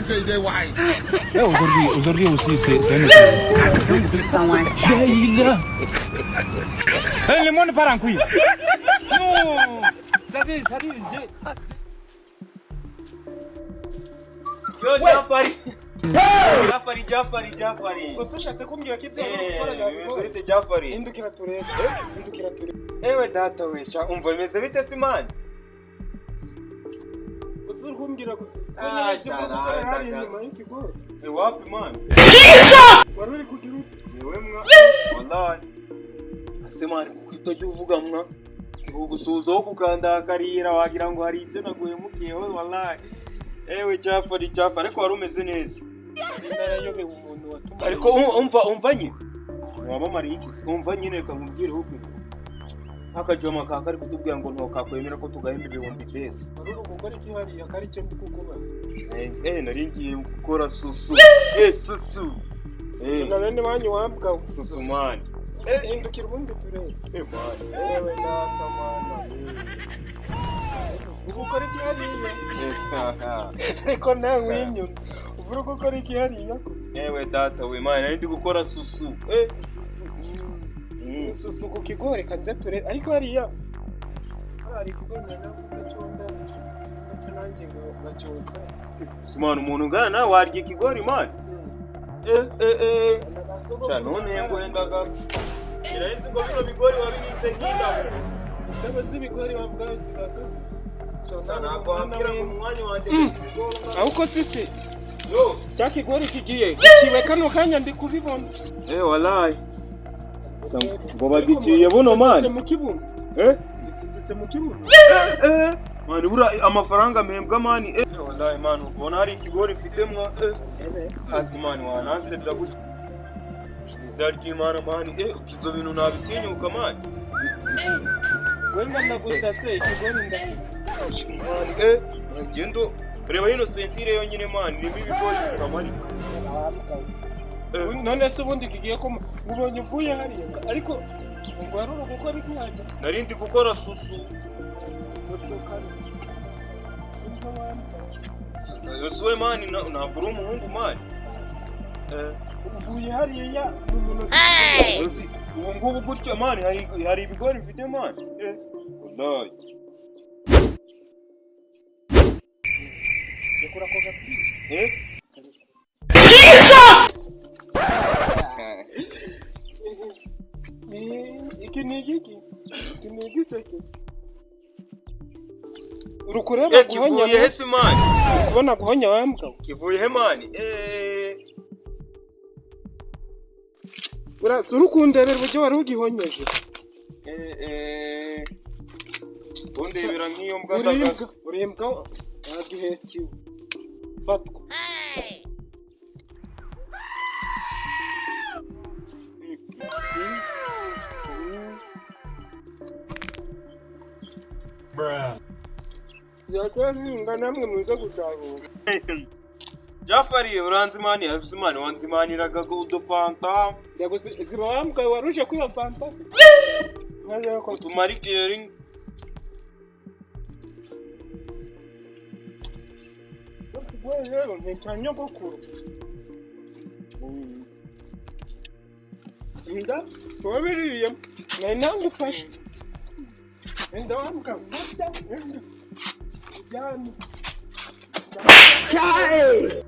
say they white. Aujourd'hui aussi, c'est le monde part en couille. Non, ça dit. Yo, Jafari. Gusushatse kumbwira ko ibyo Bimeze Jafari. Indukira turebe. Ewe data we, umva bimeze bite Simani? Uzuri kumbwira ko cyane hari inyuma y'ikigori. Wapi man? Wari uri kugira ute? Yewe mwa. Wallahi. Simani kukitojya uvuga mwa. Ugusuzaho kukandakarira wagira ngo hari ibyo naguhemukiyeho wallahi. Ewe Jafari ariko wari umeze neza. Narayobe umuntu watuma. Ariko umva nyine. Waba marikisi. Umva nyine kamubwire huko. Akajoma kakari kutubwira ngo ntokakwemera ko tugahemba ibihumbi byese. Wari uri gukora iki hariya kari cyo ndikukubaza. Nari ngiye gukora susu. Susu. Na bene banyu wambwa. Susu man. Indukira ubundi turebe. Man. Ewe data mana. Gukora iki hariya? Ariko nawe winyuma. Uvura gukora iki hariya ko? Ewe data we man, nari ndi gukora susu. Susu ku kigori kanze turebe. Ariko hariya hari kugomera n'acyonda. Nanjye ngo bacyotsa. Simana umuntu ngana nawe warya ikigori man. None ngo yendaga. Irahise ngo bino bigori wabinitse nk'indabo. Ndabo z'ibigori bavuga zigaga. Ntabwo wambwira ngo umwanya wanjye ahubwo sisi yo cya kigori kigiye giciwe kano kanya ndi kubibona wallahi ngo bagiciye buno mani mu kibuno bisitse mu kibuno mani bura amafaranga mpembwa mani wallahi mani ubona hari ikigori mfitemwa hasi mani wanansebya gutya izarya mani ibyo bintu nabitinyuka mani wenga ndagusatse ikigori ndakita ngendo reba hino sentire yonyine mani irimo ibigori biramarika none se ubundi kigiye ko ubonye uvuye hariya ariko ngo wari uri gukora iki hajya nari ndi gukora susu yosuwe mani ntabwo uri umuhungu mani uvuye hariya mu munota ubu ngubu gutya mani hari ibigori mfite mani wallahi Dekura koga please. Iki ni igiki? Iki ni igiki? Urukureba guhonya. Kivuye hese mani. Kubona guhonya wambwa. Kivuye he mani? Ura surukundebera buryo wari ugihonyeje. Undebera nk'iyo mbwa ndagaza. Urembwa agihetiwe. Fatwa. Yatanginga namwe muze gutaruka. Jafari uranzimani abizimani wanzimaniraga udufanta. Yaguze zibambwa waruje kwiyo fanta. Nyaje ko tumarikering. Rero nticyanya gukuru. Inda tobiriye nangufashe. Inda wambwa fata. Jani. Chai.